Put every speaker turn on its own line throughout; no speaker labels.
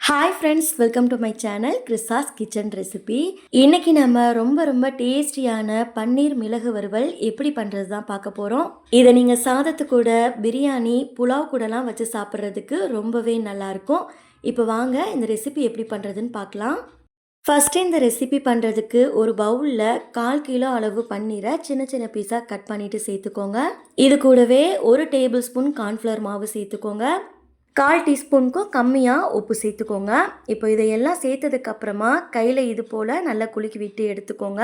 Hi friends, welcome to my channel Chris's kitchen recipe. இன்றைக்கி நம்ம ரொம்ப டேஸ்டியான பன்னீர் மிளகு வறுவல் எப்படி பண்ணுறது தான் பார்க்க போகிறோம். இதை நீங்கள் சாதத்து கூட, பிரியாணி, புலாவ் கூடலாம் வச்சு சாப்பிட்றதுக்கு ரொம்பவே நல்லாயிருக்கும். இப்போ வாங்க இந்த ரெசிபி எப்படி பண்ணுறதுன்னு பார்க்கலாம். ஃபஸ்ட்டு இந்த ரெசிபி பண்ணுறதுக்கு ஒரு பவுலில் 1/4 கிலோ அளவு பன்னீரை சின்ன சின்ன பீஸாக கட் பண்ணிவிட்டு சேர்த்துக்கோங்க. இது கூடவே 1 டேபிள் ஸ்பூன் கார்ன்ஃப்ளவர் மாவு சேர்த்துக்கோங்க. 1/4 டீஸ்பூனுக்கும் கம்மியாக உப்பு சேர்த்துக்கோங்க. இப்போ இதையெல்லாம் சேர்த்ததுக்கப்புறமா கையில் இது போல் நல்லா குலுக்கி விட்டு எடுத்துக்கோங்க.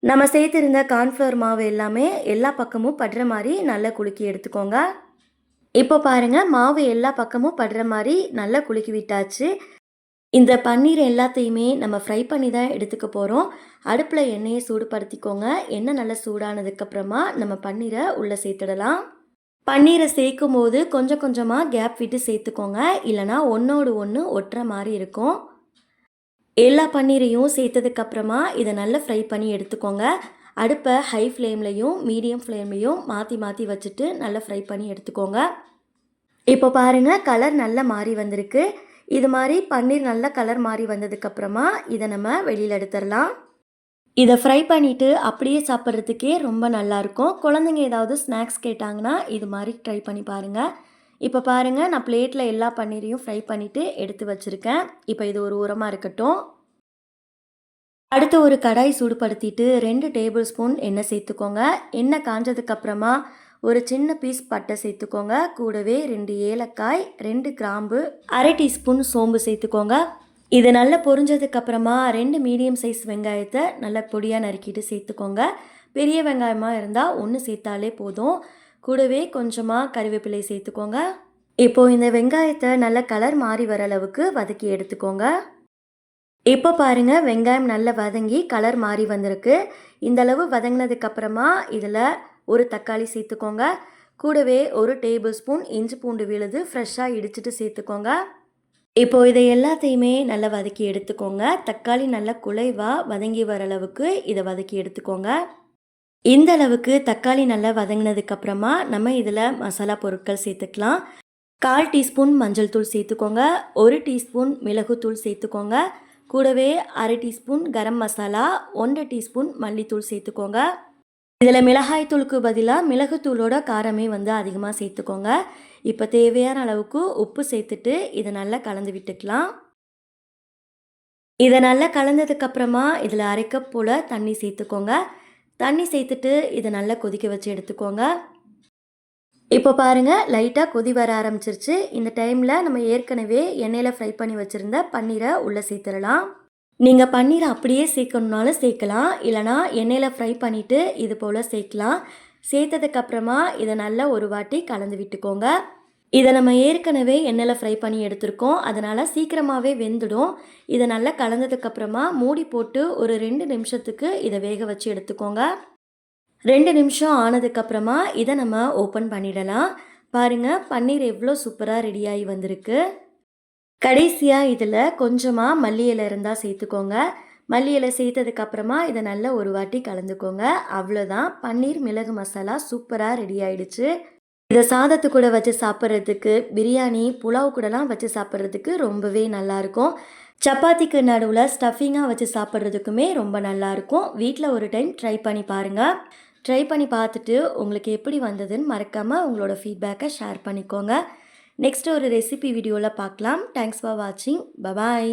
நம்ம சேர்த்துருந்த கார்ன்ஃப்ளவர் மாவு எல்லாமே எல்லா பக்கமும் படுற மாதிரி நல்லா குலுக்கி எடுத்துக்கோங்க. இப்போ பாருங்கள், மாவு எல்லா பக்கமும் படுற மாதிரி நல்லா குலுக்கி விட்டாச்சு. இந்த பன்னீர் எல்லாத்தையுமே நம்ம ஃப்ரை பண்ணி தான் எடுத்துக்க போகிறோம். அடுப்பில் எண்ணெயை சூடுபடுத்திக்கோங்க. எண்ணெய் நல்லா சூடானதுக்கப்புறமா நம்ம பன்னீரை உள்ளே சேர்த்துடலாம். பன்னீரை சேர்க்கும் போது கொஞ்சம் கொஞ்சமாக கேப் விட்டு சேர்த்துக்கோங்க, இல்லைனா ஒன்றோடு ஒன்று ஒட்டுற மாதிரி இருக்கும். எல்லா பன்னீரையும் சேர்த்ததுக்கப்புறமா இதை நல்லா ஃப்ரை பண்ணி எடுத்துக்கோங்க. அடுப்பை ஹை ஃப்ளேம்லையும் மீடியம் ஃப்ளேம்லையும் மாற்றி மாற்றி வச்சுட்டு நல்லா ஃப்ரை பண்ணி எடுத்துக்கோங்க. இப்போ பாருங்கள், கலர் நல்லா மாறி வந்திருக்கு. இது மாதிரி பன்னீர் நல்லா கலர் மாறி வந்ததுக்கப்புறமா இதை நம்ம வெளியில் எடுத்துடலாம். இதை ஃப்ரை பண்ணிவிட்டு அப்படியே சாப்பிட்றதுக்கே ரொம்ப நல்லாயிருக்கும். குழந்தைங்க ஏதாவது ஸ்நாக்ஸ் கேட்டாங்கன்னா இது மாதிரி ட்ரை பண்ணி பாருங்கள். இப்போ பாருங்கள், நான் பிளேட்டில் எல்லா பன்னீரையும் ஃப்ரை பண்ணிவிட்டு எடுத்து வச்சுருக்கேன். இப்போ இது ஒரு உரமாக இருக்கட்டும். அடுத்து ஒரு கடாய் சூடுபடுத்திட்டு 2 டேபிள் ஸ்பூன் எண்ணெய் சேர்த்துக்கோங்க. எண்ணெய் காஞ்சதுக்கப்புறமா ஒரு சின்ன பீஸ் பட்டை சேர்த்துக்கோங்க. கூடவே 2 ஏலக்காய், 2 கிராம்பு, 1/2 டீஸ்பூன் சோம்பு சேர்த்துக்கோங்க. இது நல்லா பொரிஞ்சதுக்கப்புறமா 2 மீடியம் சைஸ் வெங்காயத்தை நல்லா பொடியாக நறுக்கிட்டு சேர்த்துக்கோங்க. பெரிய வெங்காயமாக இருந்தால் 1 சேர்த்தாலே போதும். கூடவே கொஞ்சமாக கறிவேப்பிலை சேர்த்துக்கோங்க. இப்போது இந்த வெங்காயத்தை நல்லா கலர் மாறி வர அளவுக்கு வதக்கி எடுத்துக்கோங்க. இப்போ பாருங்கள், வெங்காயம் நல்லா வதங்கி கலர் மாறி வந்திருக்கு. இந்தளவு வதங்கினதுக்கப்புறமா இதில் ஒரு தக்காளி சேர்த்துக்கோங்க. கூடவே 1 டேபிள் ஸ்பூன் இஞ்சி பூண்டு விழுது ஃப்ரெஷ்ஷாக இடிச்சிட்டு சேர்த்துக்கோங்க. இப்போது இதை எல்லாத்தையுமே நல்லா வதக்கி எடுத்துக்கோங்க. தக்காளி நல்லா குலைவாக வதங்கி வர அளவுக்கு இதை வதக்கி எடுத்துக்கோங்க. இந்த அளவுக்கு தக்காளி நல்லா வதங்கினதுக்கப்புறமா நம்ம இதில் மசாலா பொருட்கள் சேர்த்துக்கலாம். 1/4 டீஸ்பூன் மஞ்சள் தூள் சேர்த்துக்கோங்க. 1 டீஸ்பூன் மிளகுத்தூள் சேர்த்துக்கோங்க. கூடவே 1/2 டீஸ்பூன் கரம் மசாலா, 1 டீஸ்பூன் மல்லித்தூள் சேர்த்துக்கோங்க. இதில் மிளகாய்த்தூளுக்கு பதிலாக மிளகுத்தூளோட காரமே அதிகமாக சேர்த்துக்கோங்க. இப்போ தேவையான அளவுக்கு உப்பு சேர்த்துட்டு இதை நல்லா கலந்து விட்டுக்கலாம். இதை நல்லா கலந்ததுக்கப்புறமா இதில் 1/2 கப் போல் தண்ணி சேர்த்துக்கோங்க. தண்ணி சேர்த்துட்டு இதை நல்லா கொதிக்க வச்சு எடுத்துக்கோங்க. இப்போ பாருங்கள், லைட்டாக கொதி வர ஆரம்பிச்சிருச்சு. இந்த டைமில் நம்ம ஏற்கனவே எண்ணெயில் ஃப்ரை பண்ணி வச்சுருந்த பன்னீரை உள்ளே சேர்த்துடலாம். நீங்கள் பன்னீரை அப்படியே சேர்க்கணுன்னாலும் சேர்க்கலாம், இல்லைனா எண்ணெயில் ஃப்ரை பண்ணிவிட்டு இது போல் சேர்க்கலாம். சேர்த்ததுக்கப்புறமா இதை நல்லா ஒரு வாட்டி கலந்து விட்டுக்கோங்க. இதை நம்ம ஏற்கனவே எண்ணெயில் ஃப்ரை பண்ணி எடுத்துருக்கோம், அதனால் சீக்கிரமாகவே வெந்துடும். இதை நல்லா கலந்ததுக்கப்புறமா மூடி போட்டு ஒரு 2 நிமிஷத்துக்கு இதை வேக வச்சு எடுத்துக்கோங்க. 2 நிமிஷம் ஆனதுக்கப்புறமா இதை நம்ம ஓப்பன் பண்ணிடலாம். பாருங்கள், பன்னீர் எவ்வளோ சூப்பராக ரெடியாகி வந்திருக்கு. கடைசியாக இதில் கொஞ்சமாக மல்லி இலை இருந்தால் சேர்த்துக்கோங்க. மல்லி இலை சேர்த்ததுக்கப்புறமா இதை நல்லா ஒரு வாட்டி கலந்துக்கோங்க. அவ்வளோதான், பன்னீர் மிளகு மசாலா சூப்பராக ரெடி ஆகிடுச்சு. இதை சாதத்து கூட வச்சு சாப்பிட்றதுக்கு, பிரியாணி, புலாவ் கூடலாம் வச்சு சாப்பிட்றதுக்கு ரொம்பவே நல்லாயிருக்கும். சப்பாத்திக்கு நடுவில் ஸ்டஃபிங்காக வச்சு சாப்பிட்றதுக்குமே ரொம்ப நல்லாயிருக்கும். வீட்டில் ஒரு டைம் ட்ரை பண்ணி பாருங்கள். ட்ரை பண்ணி பார்த்துட்டு உங்களுக்கு எப்படி வந்ததுன்னு மறக்காமல் உங்களோட ஃபீட்பேக்கை ஷேர் பண்ணிக்கோங்க. நெக்ஸ்ட் ஒரு ரெசிபி வீடியோவில் பார்க்கலாம். தேங்க்ஸ் ஃபார் வாட்சிங். பபாய்.